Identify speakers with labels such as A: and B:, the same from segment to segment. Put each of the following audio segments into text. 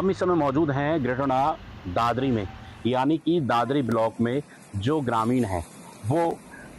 A: हम इस समय मौजूद हैं ग्रेटर नोएडा दादरी में, यानी कि दादरी ब्लॉक में जो ग्रामीण हैं वो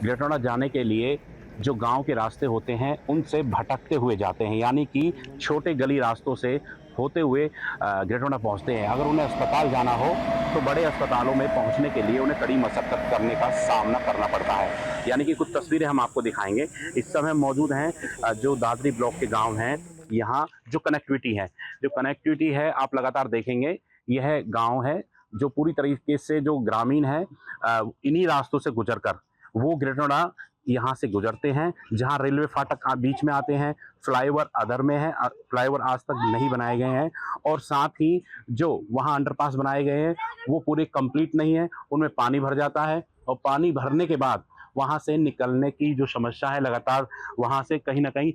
A: ग्रेटर नोएडा जाने के लिए जो गांव के रास्ते होते हैं उनसे भटकते हुए जाते हैं, यानी कि छोटे गली रास्तों से होते हुए ग्रेटर नोएडा पहुंचते हैं। अगर उन्हें अस्पताल जाना हो तो बड़े अस्पतालों में पहुंचने के लिए उन्हें कड़ी मशक्कत करने का सामना करना पड़ता है। यानी कि कुछ तस्वीरें हम आपको दिखाएंगे। इस समय हम मौजूद हैं जो दादरी ब्लॉक के गाँव हैं। यहाँ जो कनेक्टिविटी है आप लगातार देखेंगे, यह गांव है जो पूरी तरीके से जो ग्रामीण है इन्हीं रास्तों से गुजरकर वो ग्रेटर नोएडा यहाँ से गुजरते हैं, जहाँ रेलवे फाटक बीच में आते हैं, फ्लाईओवर अदर में है, फ्लाईओवर आज तक नहीं बनाए गए हैं, और साथ ही जो वहाँ अंडरपास बनाए गए हैं वो पूरे कंप्लीट नहीं है, उनमें पानी भर जाता है और पानी भरने के बाद वहां से निकलने की जो समस्या है लगातार वहां से कहीं ना कहीं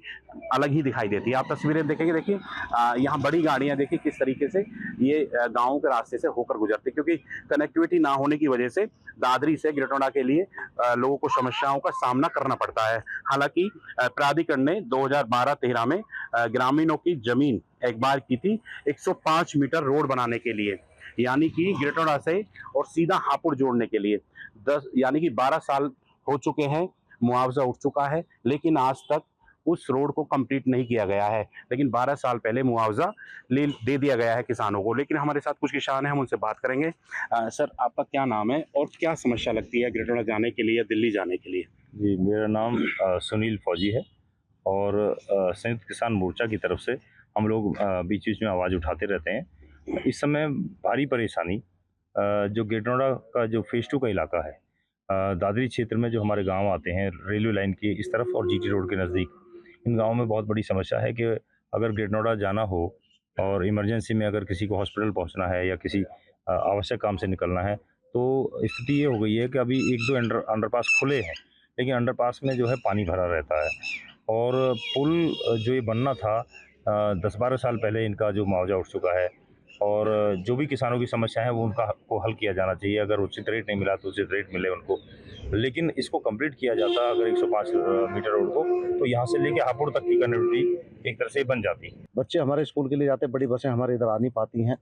A: अलग ही दिखाई देती है। आप तस्वीरें देखेंगे, देखिए यहाँ बड़ी गाड़ियां देखिए किस तरीके से ये गाँव के रास्ते से होकर गुजरती, क्योंकि कनेक्टिविटी ना होने की वजह से दादरी से ग्रेटर नोएडा के लिए लोगों को समस्याओं का सामना करना पड़ता है। हालांकि प्राधिकरण ने 2012-13 में ग्रामीणों की जमीन एक बार की थी 105 मीटर रोड बनाने के लिए, यानी कि ग्रेटर नोएडा से और सीधा हापुड़ जोड़ने के लिए 12 साल हो चुके हैं, मुआवजा उठ चुका है, लेकिन आज तक उस रोड को कंप्लीट नहीं किया गया है। लेकिन 12 साल पहले मुआवजा दे दिया गया है किसानों को। लेकिन हमारे साथ कुछ किसान हैं, हम उनसे बात करेंगे। सर, आपका क्या नाम है और क्या समस्या लगती है ग्रेटर नोएडा जाने के लिए या दिल्ली जाने के लिए?
B: जी, मेरा नाम सुनील फौजी है और संयुक्त किसान मोर्चा की तरफ से हम लोग बीच बीच में आवाज़ उठाते रहते हैं। इस समय भारी परेशानी जो ग्रेटर नोएडा का जो फेज़ 2 का इलाका है, दादरी क्षेत्र में जो हमारे गांव आते हैं रेलवे लाइन के इस तरफ और जीटी रोड के नज़दीक, इन गांवों में बहुत बड़ी समस्या है कि अगर ग्रेटर नोएडा जाना हो और इमरजेंसी में अगर किसी को हॉस्पिटल पहुंचना है या किसी आवश्यक काम से निकलना है, तो स्थिति ये हो गई है कि अभी 1-2 अंडरपास खुले हैं, लेकिन अंडरपास में जो है पानी भरा रहता है। और पुल जो ये बनना था 10-12 साल पहले इनका जो मुआवजा उठ चुका है, और जो भी किसानों की समस्या है वो उनका को हल किया जाना चाहिए। अगर उचित रेट नहीं मिला तो उचित रेट मिले उनको, लेकिन इसको कंप्लीट किया जाता अगर 105 मीटर रोड को, तो यहाँ से लेके हापुड़ तक की कनेक्टिविटी एक तरह से बन जाती।
C: बच्चे हमारे स्कूल के लिए जाते, बड़ी बसें हमारे इधर आ नहीं पाती हैं।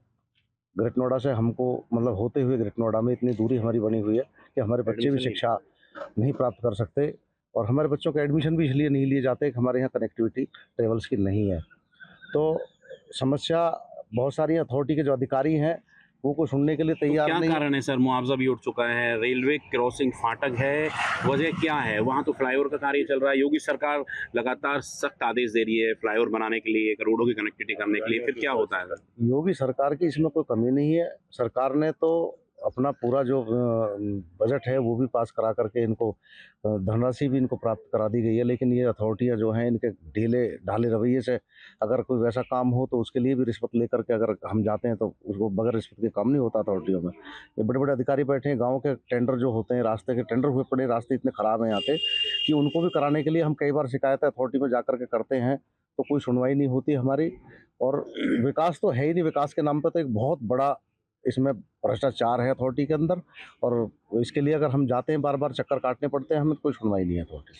C: ग्रेटर नोएडा से हमको मतलब होते हुए ग्रेटर नोएडा में इतनी दूरी हमारी बनी हुई है कि हमारे बच्चे भी शिक्षा नहीं प्राप्त कर सकते, और हमारे बच्चों के एडमिशन भी इसलिए नहीं लिए जाते कि हमारे यहाँ कनेक्टिविटी ट्रेवल्स की नहीं है। तो समस्या बहुत सारी, अथॉरिटी के जो अधिकारी हैं वो को सुनने के लिए तैयार
A: क्या
C: नहीं।
A: कारण है सर? मुआवजा भी उठ चुका है, रेलवे क्रॉसिंग फाटक है, वजह क्या है? वहाँ तो फ्लाईओवर का कार्य चल रहा है, योगी सरकार लगातार सख्त आदेश दे रही है फ्लाईओवर बनाने के लिए, करोड़ों की कनेक्टिविटी करने के लिए, फिर क्या होता है?
C: योगी सरकार की इसमें कोई कमी नहीं है। सरकार ने तो अपना पूरा जो बजट है वो भी पास करा करके इनको धनराशि भी इनको प्राप्त करा दी गई है, लेकिन ये अथॉरिटियाँ जो हैं इनके ढाले रवैये से अगर कोई वैसा काम हो तो उसके लिए भी रिश्वत लेकर के अगर हम जाते हैं तो उसको बगैर रिश्वत के काम नहीं होता अथॉरिटियों में। ये बड़े बड़े अधिकारी बैठे हैं, गाँव के टेंडर जो होते हैं, रास्ते के टेंडर हुए पड़े, रास्ते इतने ख़राब हैं यहाँ पे कि उनको भी कराने के लिए हम कई बार शिकायतें अथॉरिटी में जा कर के करते हैं, तो कोई सुनवाई नहीं होती हमारी। और विकास तो है ही नहीं, विकास के नाम पर तो एक बहुत बड़ा इसमें भ्रष्टाचार है अथॉरिटी के अंदर, और इसके लिए अगर हम जाते हैं बार बार चक्कर काटने पड़ते हैं, हमें कोई सुनवाई नहीं है अथॉरिटी।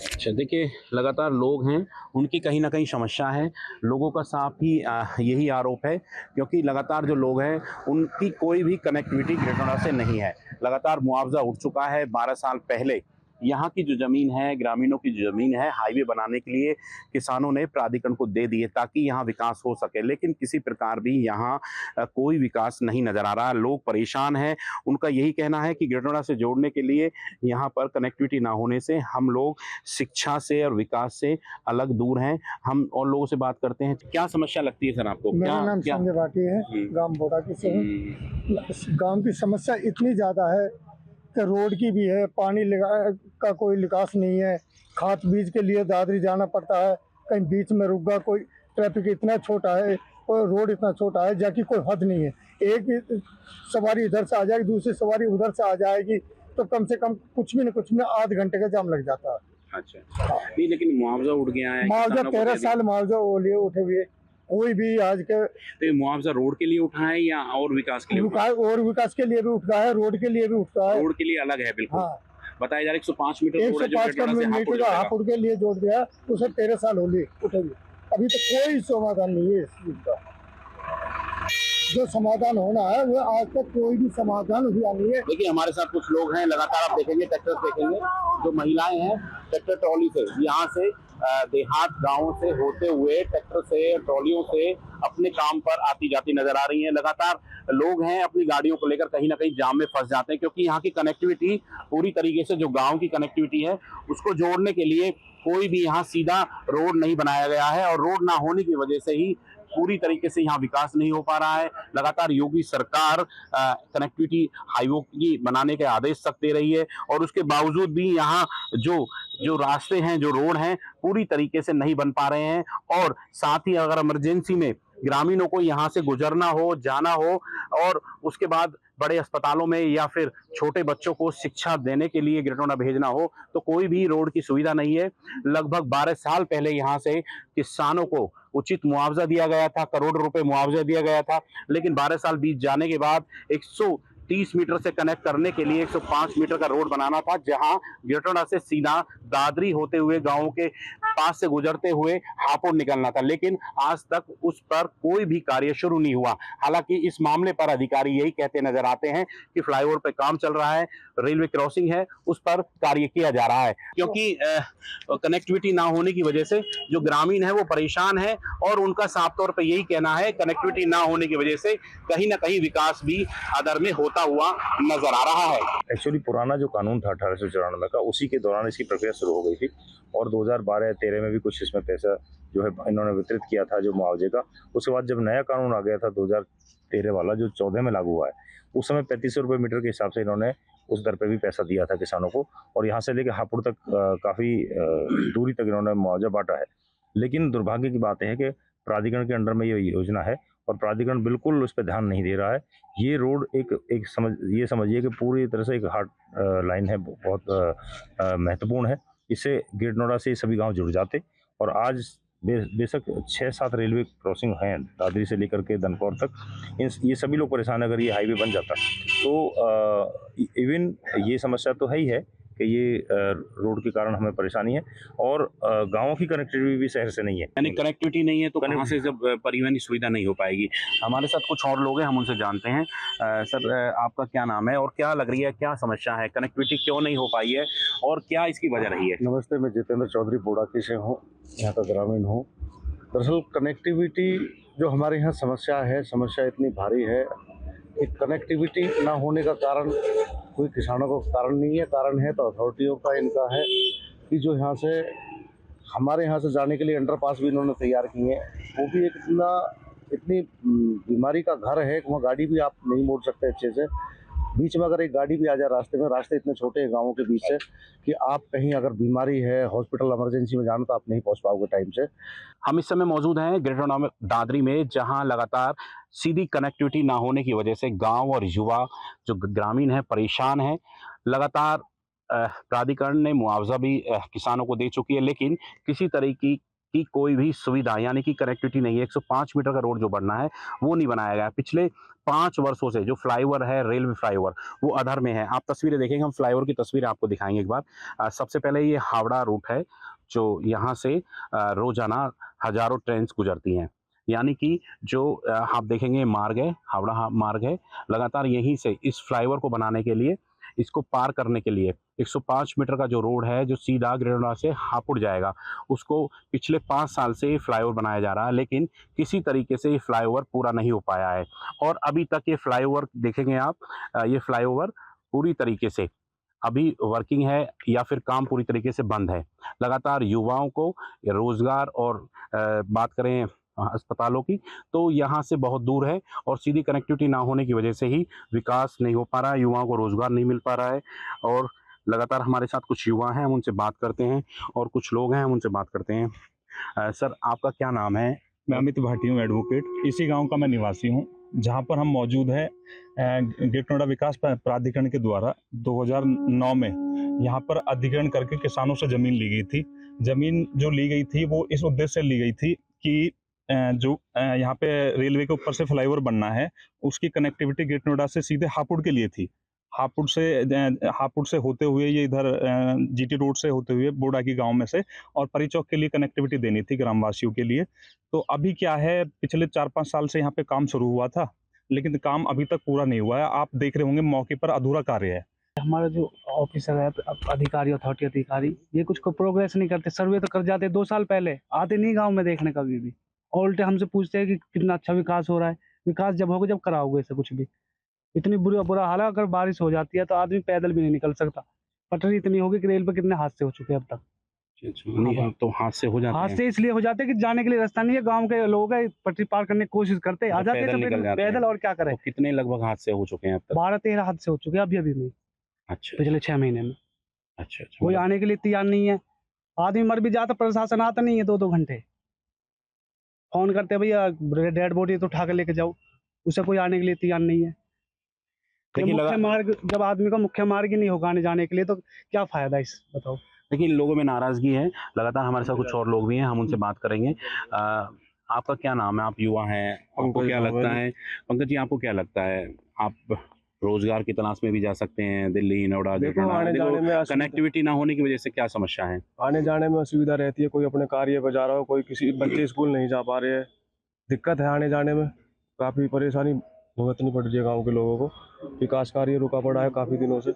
A: अच्छा, देखिए लगातार लोग हैं, उनकी कहीं ना कहीं समस्या है, लोगों का साफ ही यही आरोप है, क्योंकि लगातार जो लोग हैं उनकी कोई भी कनेक्टिविटी ग्रेटर नोएडा से नहीं है। लगातार मुआवजा उठ चुका है 12 साल पहले। यहाँ की जो ज़मीन है, ग्रामीणों की जो ज़मीन है, हाईवे बनाने के लिए किसानों ने प्राधिकरण को दे दी है ताकि यहाँ विकास हो सके, लेकिन किसी प्रकार भी यहाँ कोई विकास नहीं नज़र आ रहा। लोग परेशान हैं, उनका यही कहना है कि ग्रेटर नोएडा से जोड़ने के लिए यहाँ पर कनेक्टिविटी ना होने से हम लोग शिक्षा से और विकास से अलग दूर हैं। हम और लोगों से बात करते हैं। क्या समस्या लगती है सर आपको?
D: मेरा नाम संजय भाटी है, गांव बोराकी से हूँ। गांव की समस्या इतनी ज़्यादा है कि रोड की भी है, पानी का कोई निकास नहीं है, खाद बीज के लिए दादरी जाना पड़ता है, कहीं बीच में रुक गया, कोई ट्रैफिक इतना छोटा है, कोई रोड इतना छोटा है जाकि कोई हद नहीं है। एक सवारी इधर से आ जाएगी, दूसरी सवारी उधर से आ जाएगी, तो कम से कम कुछ भी नहीं आध घंटे का जाम लग जाता है।
A: अच्छा, नहीं, लेकिन मुआवजा उठ गया है,
D: मुआवजा 13 साल मुआवजा लिए उठे हुए, कोई भी आज के।
A: तो ये मुआवजा रोड के लिए उठा है या और विकास के लिए?
D: और विकास के लिए भी उठा है, रोड के लिए भी उठा है।
A: रोड के लिए अलग है बिल्कुल।
D: हाँ,
A: बताया जा रहा है 105 मीटर रोड है जो
D: 105 मीटर का हापुड़ के लिए जोड़ दिया, उसे 13 साल हो लिए उठे हुए, अभी तो कोई समाधान नहीं है इस चीज का। जो समाधान होना है वो आज तक कोई भी समाधान हुआ नहीं है।
A: देखिए हमारे साथ कुछ लोग हैं, लगातार आप देखेंगे ट्रैक्टर देखेंगे, जो महिलाएं हैं ट्रैक्टर ट्रॉली से यहाँ से देहात गांवों से होते हुए ट्रैक्टर से ट्रॉलियों से अपने काम पर आती जाती नजर आ रही हैं। लगातार लोग हैं अपनी गाड़ियों को लेकर कहीं ना कहीं जाम में फंस जाते हैं, क्योंकि यहाँ की कनेक्टिविटी पूरी तरीके से जो गांव की कनेक्टिविटी है उसको जोड़ने के लिए कोई भी यहाँ सीधा रोड नहीं बनाया गया है, और रोड ना होने की वजह से ही पूरी तरीके से यहाँ विकास नहीं हो पा रहा है। लगातार योगी सरकार कनेक्टिविटी हाईवे की बनाने के आदेश तक दे रही है, और उसके बावजूद भी यहाँ जो जो रास्ते हैं, जो रोड हैं, पूरी तरीके से नहीं बन पा रहे हैं। और साथ ही अगर इमरजेंसी में ग्रामीणों को यहाँ से गुजरना हो, जाना हो, और उसके बाद बड़े अस्पतालों में या फिर छोटे बच्चों को शिक्षा देने के लिए ग्रेटर नोएडा भेजना हो, तो कोई भी रोड की सुविधा नहीं है। लगभग 12 साल पहले यहाँ से किसानों को उचित मुआवजा दिया गया था, करोड़ों रुपए मुआवजा दिया गया था, लेकिन 12 साल बीत जाने के बाद 130 मीटर से कनेक्ट करने के लिए 105 मीटर का रोड बनाना था, जहां ग्रेटर नोएडा से सीधा दादरी होते हुए गांवों के पास से गुजरते हुए हापुड़ निकलना था, लेकिन आज तक उस पर कोई भी कार्य शुरू नहीं हुआ। हालांकि इस मामले पर अधिकारी यही कहते नजर आते हैं कि फ्लाईओवर पे काम चल रहा है, रेलवे क्रॉसिंग है उस पर कार्य किया जा रहा है, क्योंकि कनेक्टिविटी ना होने की वजह से जो ग्रामीण है वो परेशान है, और उनका साफ तौर पर यही कहना है कनेक्टिविटी ना होने की वजह से कहीं ना कहीं विकास भी अदर में होता हुआ नजर आ रहा है।
B: एक्चुअली पुराना जो कानून था 1894 का, उसी के दौरान इसकी प्रक्रिया शुरू हो गई थी, और 2012-13 में भी कुछ इसमें पैसा जो है इन्होंने वितरित किया था जो मुआवजे का। उसके बाद जब नया कानून आ गया था 2013 वाला, जो 14 में लागू हुआ है, उस समय 3500 रुपये मीटर के हिसाब से इन्होंने उस दर पे भी पैसा दिया था किसानों को, और यहाँ से लेकर हापुड़ तक काफ़ी दूरी तक इन्होंने मुआवजा बांटा है। लेकिन दुर्भाग्य की बात है कि प्राधिकरण के अंडर में ये योजना है, और प्राधिकरण बिल्कुल उस पर ध्यान नहीं दे रहा है। ये रोड एक समझिए कि पूरी तरह से एक हार्ड लाइन है, बहुत महत्वपूर्ण है। इससे ग्रेटर नोएडा से सभी गांव जुड़ जाते, और आज बेशक 6-7 रेलवे क्रॉसिंग हैं दादरी से लेकर के दनकौर तक, ये सभी लोग परेशान। अगर ये हाईवे बन जाता तो इवन ये समस्या तो है ही है कि ये रोड के कारण हमें परेशानी है, और गाँवों की कनेक्टिविटी भी शहर से नहीं है।
A: यानी कनेक्टिविटी नहीं है तो कहाँ से जब परिवहन की सुविधा नहीं हो पाएगी। हमारे साथ कुछ और लोग हैं, हम उनसे जानते हैं। सर आपका क्या नाम है और क्या लग रही है, क्या समस्या है, कनेक्टिविटी क्यों नहीं हो पाई है और क्या इसकी वजह रही है?
C: नमस्ते, मैं जितेंद्र चौधरी बोड़ाकी से हूँ, यहाँ का ग्रामीण हूँ। दरअसल कनेक्टिविटी जो हमारे यहाँ समस्या इतनी भारी है कि कनेक्टिविटी ना होने का कारण कोई किसानों का कारण नहीं है। कारण है तो अथॉरिटियों का इनका है कि जो यहाँ से हमारे यहाँ से जाने के लिए अंडरपास भी इन्होंने तैयार किए हैं, वो भी एक इतनी बीमारी का घर है कि वहाँ गाड़ी भी आप नहीं मोड़ सकते अच्छे से। बीच में अगर एक गाड़ी भी आ जाए रास्ते इतने छोटे हैं गाँवों के बीच से कि आप कहीं अगर बीमारी है, हॉस्पिटल इमरजेंसी में जाना, तो आप नहीं पहुँच पाओगे टाइम से।
A: हम इस समय मौजूद हैं ग्रेटर नोएडा दादरी में, जहां लगातार सीधी कनेक्टिविटी ना होने की वजह से गांव और युवा जो ग्रामीण है परेशान है। लगातार प्राधिकरण ने मुआवजा भी किसानों को दे चुकी है, लेकिन किसी तरीके की कोई भी सुविधा यानी कि कनेक्टिविटी नहीं है। 105 मीटर का रोड जो बनना है वो नहीं बनाया गया। पिछले 5 वर्षों से जो फ्लाईओवर है, रेलवे फ्लाईओवर, वो अधर में है। आप तस्वीरें देखेंगे, हम फ्लाईओवर की तस्वीरें आपको दिखाएंगे एक बार। सबसे पहले ये हावड़ा रूट है, जो यहाँ से रोजाना हजारों ट्रेन गुजरती हैं, यानी कि जो आप देखेंगे मार्ग है, हावड़ा मार्ग है। लगातार यहीं से इस फ्लाईओवर को बनाने के लिए, इसको पार करने के लिए 105 मीटर का जो रोड है जो सीधा ग्रेटर नोएडा से हापुड़ जाएगा, उसको पिछले 5 साल से फ्लाईओवर बनाया जा रहा है, लेकिन किसी तरीके से ये फ्लाईओवर पूरा नहीं हो पाया है। और अभी तक ये फ्लाईओवर देखेंगे आप, ये फ्लाईओवर पूरी तरीके से अभी वर्किंग है या फिर काम पूरी तरीके से बंद है। लगातार युवाओं को रोजगार और बात करें अस्पतालों की, तो यहाँ से बहुत दूर है, और सीधी कनेक्टिविटी ना होने की वजह से ही विकास नहीं हो पा रहा है, युवाओं को रोजगार नहीं मिल पा रहा है। और लगातार हमारे साथ कुछ युवा हैं, हम उनसे बात करते हैं, और कुछ लोग हैं, हम उनसे बात करते हैं। सर आपका क्या नाम है?
E: मैं अमित भाटी हूँ, एडवोकेट। इसी गांव का मैं निवासी हूँ, जहां पर हम मौजूद हैं। ग्रेटर नोएडा विकास प्राधिकरण के द्वारा 2009 में यहाँ पर अधिग्रहण करके किसानों से ज़मीन ली गई थी। ज़मीन जो ली गई थी वो इस उद्देश्य से ली गई थी कि जो यहाँ पे रेलवे के ऊपर से फ्लाईओवर बनना है, उसकी कनेक्टिविटी ग्रेटर नोएडा से सीधे हापुड़ के लिए थी। हापुड़ से होते हुए ये इधर जीटी रोड से होते हुए बोड़ाकी गांव में से, और परी चौक के लिए कनेक्टिविटी देनी थी ग्रामवासियों के लिए। तो अभी क्या है, पिछले 4-5 साल से यहाँ पे काम शुरू हुआ था, लेकिन काम अभी तक पूरा नहीं हुआ है। आप देख रहे होंगे मौके पर अधूरा कार्य है।
F: हमारा जो ऑफिसर है, अधिकारी, अथॉरिटी अधिकारी, ये कुछ को प्रोग्रेस नहीं करते। सर्वे तो कर जाते 2 साल पहले, आते नहीं गांव में देखने कभी भी। और उल्टे हमसे पूछते हैं कि कितना अच्छा विकास हो रहा है। विकास जब होगा जब कराओगे, ऐसा कुछ भी। इतनी बुरा हाल है, अगर बारिश हो जाती है तो आदमी पैदल भी नहीं निकल सकता। पटरी इतनी होगी कि रेल पे कितने हादसे हो चुके हैं अब तक।
A: नहीं, तो हादसे हो जाते हैं।
F: हादसे इसलिए हो जाते हैं कि जाने के लिए रास्ता नहीं है। गांव के लोग हैं, पटरी पार करने की कोशिश करते हैं, आ जाते हैं
A: पैदल
F: तो
A: निकल जाते हैं।
F: पैदल, और क्या करें।
A: तो कितने लगभग हादसे हो चुके हैं अब तक?
F: 12-13 हादसे हो चुके हैं अभी में,
A: अच्छा
F: पिछले 6 महीने में।
A: अच्छा।
F: कोई आने के लिए तैयार नहीं है। आदमी मर भी जाता, प्रशासन आता नहीं है 2-2 घंटे। फोन करते हैं, भैया डेड बॉडी तो उठा कर लेके जाओ, उसे कोई आने के लिए तैयार नहीं है।
A: देखिए,
F: मुख्य मार्ग, जब आदमी का मुख्य मार्ग ही नहीं होगा आने जाने के लिए, तो क्या फायदा इस, बताओ।
A: देखिए, लोगों में नाराजगी है। लगातार हमारे साथ कुछ और लोग भी हैं, हम उनसे बात करेंगे। आपका क्या नाम है? आप युवा हैं, आपको क्या लगता है? पंकज जी, आपको क्या लगता है, आप रोजगार की तलाश में भी जा सकते हैं दिल्ली, नोएडा?
G: देखो, आने जाने में
A: कनेक्टिविटी ना होने की वजह से क्या समस्या है?
G: आने जाने में असुविधा रहती है। कोई अपने कार्य पर जा रहा हो, कोई किसी बच्चे स्कूल नहीं जा पा रहे हैं, दिक्कत है आने जाने में। काफ़ी परेशानी भुगतनी पड़ रही है गाँव के लोगों को। विकास कार्य रुका पड़ा है काफ़ी दिनों से।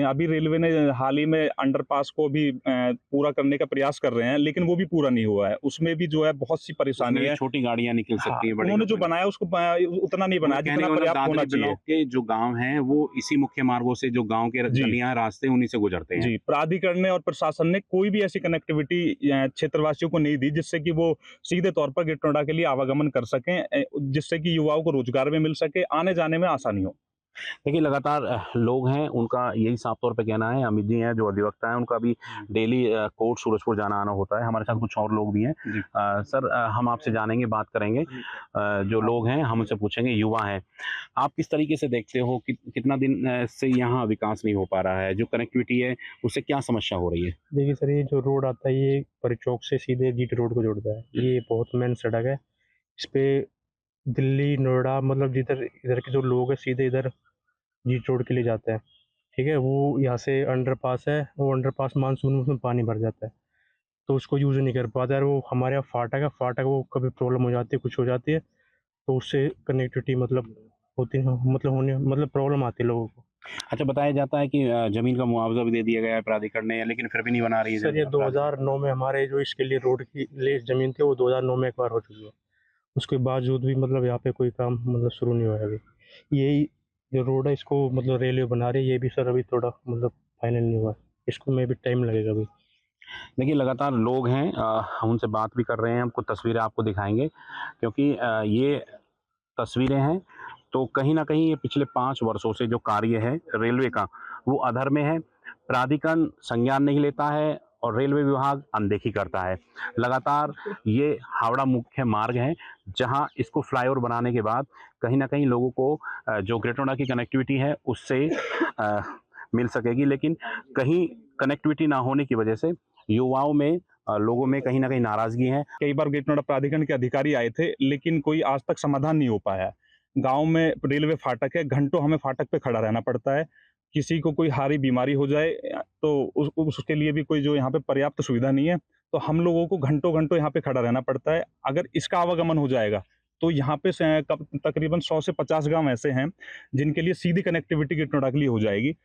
E: अभी रेलवे ने हाल ही में अंडरपास को भी पूरा करने का प्रयास कर रहे हैं, लेकिन वो भी पूरा नहीं हुआ है। उसमें भी जो है बहुत सी परेशानी है।
A: छोटी गाड़ियां निकल सकती हैं, बड़ी
E: उन्होंने जो बनाया उसको उतना नहीं बनाया जितना पर्याप्त होना चाहिए।
A: के जो गांव हैं वो इसी मुख्य मार्गों से, जो गांव के गलियां रास्ते उन्हीं से गुजरते हैं।
E: जी, प्राधिकरण ने और प्रशासन ने कोई भी ऐसी कनेक्टिविटी क्षेत्रवासियों को नहीं दी जिससे कि वो सीधे तौर पर ग्रेटर नोएडा के लिए आवागमन कर सकें, जिससे कि युवाओं को रोजगार में मिल सके, आने जाने में आसानी हो।
A: देखिए, लगातार लोग हैं, उनका यही साफ तौर पे कहना है। अमित जी हैं जो अधिवक्ता हैं, उनका भी डेली कोर्ट सूरजपुर जाना आना होता है। हमारे साथ कुछ और लोग भी हैं। सर, हम आपसे जानेंगे, बात करेंगे। जो लोग हैं हम उनसे पूछेंगे, युवा हैं, आप किस तरीके से देखते हो कि कितना दिन से यहाँ विकास नहीं हो पा रहा है? जो कनेक्टिविटी है उससे क्या समस्या हो रही है?
H: देखिए सर, ये जो रोड आता है ये परिचौक से सीधे जीटी रोड को जोड़ता है। ये बहुत मेन सड़क है। इस पे दिल्ली, नोएडा, मतलब जिधर इधर के जो लोग हैं सीधे इधर जीटी रोड के लिए जाते हैं। ठीक है, वो यहाँ से अंडरपास है, वो अंडरपास मानसून में उसमें पानी भर जाता है, तो उसको यूज़ नहीं कर पाता है। वो हमारे यहाँ फाटक वो कभी प्रॉब्लम हो जाती है, कुछ हो जाती है, तो उससे कनेक्टिविटी मतलब होती है, मतलब प्रॉब्लम आती है लोगों को।
A: अच्छा, बताया जाता है कि जमीन का मुआवजा भी दे दिया गया है प्राधिकरण ने, लेकिन फिर भी नहीं बना रही है।
H: सर, ये 2009 में हमारे जो इसके लिए रोड की लिए ज़मीन थी वो 2009 में एक बार हो चुकी है। उसके बावजूद भी मतलब यहाँ पे कोई काम मतलब शुरू नहीं हुआ है अभी। यही जो रोड है इसको मतलब रेलवे बना रही है, ये भी सर अभी थोड़ा मतलब फाइनल नहीं हुआ है, इसको में भी टाइम लगेगा अभी।
A: देखिए, लगातार लोग हैं, हम उनसे बात भी कर रहे हैं। हम कुछ तस्वीरें आपको दिखाएंगे, क्योंकि ये तस्वीरें हैं तो कहीं ना कहीं ये पिछले 5 वर्षों से जो कार्य है रेलवे का वो अधर में है। प्राधिकरण संज्ञान नहीं लेता है और रेलवे विभाग अनदेखी करता है। लगातार ये हावड़ा मुख्य मार्ग है, जहां इसको फ्लाईओवर बनाने के बाद कहीं ना कहीं लोगों को जो ग्रेटर नोएडा की कनेक्टिविटी है उससे मिल सकेगी, लेकिन कहीं कनेक्टिविटी ना होने की वजह से युवाओं में, लोगों में कहीं ना कहीं नाराजगी है।
E: कई बार ग्रेटर नोएडा प्राधिकरण के अधिकारी आए थे, लेकिन कोई आज तक समाधान नहीं हो पाया। गांव में रेलवे फाटक है, घंटों हमें फाटक पे खड़ा रहना पड़ता है। किसी को कोई हारी बीमारी हो जाए तो उसके लिए भी कोई जो यहाँ पे पर्याप्त सुविधा नहीं है, तो हम लोगों को घंटों यहाँ पे खड़ा रहना पड़ता है। अगर इसका आवागमन हो जाएगा तो यहाँ पे तकरीबन 100 से 50 गांव ऐसे हैं जिनके लिए सीधी कनेक्टिविटी ग्रेटर नोएडा के लिए हो जाएगी।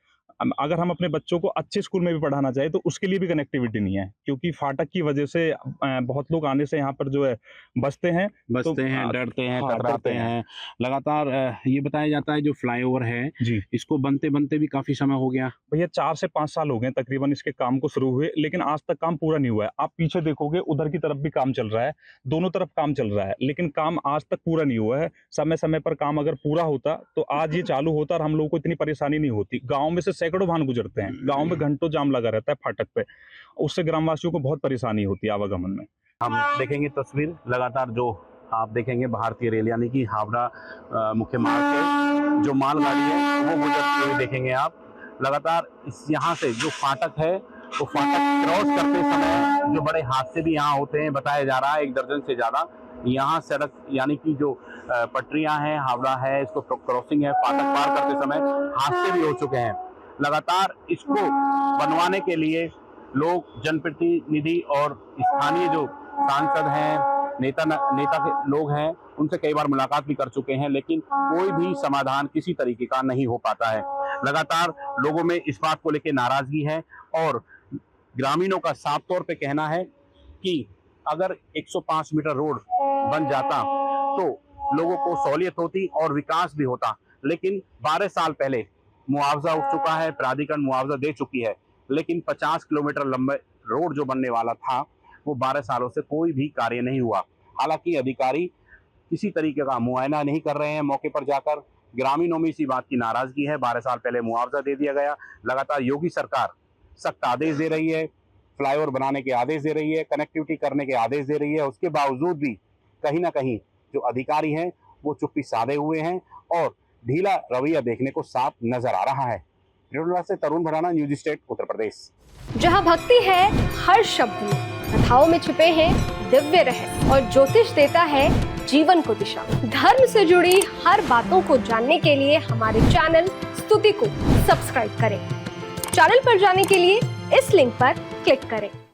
E: अगर हम अपने बच्चों को अच्छे स्कूल में भी पढ़ाना चाहे तो उसके लिए भी कनेक्टिविटी नहीं है, क्योंकि फाटक की वजह से बहुत लोग आने से यहाँ पर जो है बसते हैं,
A: डरते हैं,
E: हाँ,
A: कतराते हैं। लगातार ये बताया जाता है जो फ्लाईओवर है
E: जी,
A: इसको बनते बनते भी काफी समय हो गया।
E: भैया 4 से 5 साल हो गए तकरीबन इसके काम को शुरू हुए, लेकिन आज तक काम पूरा नहीं हुआ है। आप पीछे देखोगे उधर की तरफ भी काम चल रहा है, दोनों तरफ काम चल रहा है, लेकिन काम आज तक पूरा नहीं हुआ है। समय समय पर काम अगर पूरा होता तो आज ये चालू होता और हम लोगों को इतनी परेशानी नहीं होती। गाँव में से सैकड़ों वाहन गुजरते हैं, गाँव में घंटों जाम लगा रहता है फाटक पे, उससे ग्रामवासियों को बहुत परेशानी होती है आवागमन में।
A: हम देखेंगे तस्वीर, लगातार जो आप देखेंगे भारतीय रेल यानी कि हावड़ा मुख्य मार्ग से जो मालगाड़ी है वो गुजरते हुए देखेंगे आप। लगातार इस यहाँ से जो फाटक है वो फाटक क्रॉस करते समय जो बड़े हादसे भी यहाँ होते हैं, बताया जा रहा है 1 दर्जन से ज़्यादा। यहाँ सड़क यानी कि जो पटरियाँ हैं, हावड़ा है, इसको क्रॉसिंग है, फाटक पार करते समय हादसे भी हो चुके हैं। लगातार इसको बनवाने के लिए लोग, जनप्रतिनिधि और स्थानीय जो सांसद हैं नेता के लोग हैं, उनसे कई बार मुलाकात भी कर चुके हैं, लेकिन कोई भी समाधान किसी तरीके का नहीं हो पाता है। लगातार लोगों में इस बात को लेकर नाराजगी है और ग्रामीणों का साफ तौर पे कहना है कि अगर 105 मीटर रोड बन जाता तो लोगों को सहूलियत होती और विकास भी होता, लेकिन 12 साल पहले मुआवजा उठ चुका है, प्राधिकरण मुआवजा दे चुकी है, लेकिन 50 किलोमीटर लंबे रोड जो बनने वाला था वो 12 सालों से कोई भी कार्य नहीं हुआ। हालांकि अधिकारी किसी तरीके का मुआयना नहीं कर रहे हैं मौके पर जाकर। ग्रामीणों में इसी बात की नाराजगी है। 12 साल पहले मुआवजा दे दिया गया, लगातार योगी सरकार सख्त आदेश दे रही है, फ्लाईओवर बनाने के आदेश दे रही है, कनेक्टिविटी करने के आदेश दे रही है, उसके बावजूद भी कहीं ना कहीं जो अधिकारी हैं वो चुप्पी साधे हुए हैं और ढीला रवैया देखने को साफ नजर आ रहा है। रेडुला से तरुण भराना, न्यूज स्टेट, उत्तर प्रदेश।
I: जहां भक्ति है हर शब्द में, कथाओं में छिपे हैं दिव्य रहस्य और ज्योतिष देता है जीवन को दिशा। धर्म से जुड़ी हर बातों को जानने के लिए हमारे चैनल स्तुति को सब्सक्राइब करें। चैनल पर जाने के लिए इस लिंक पर क्लिक करें।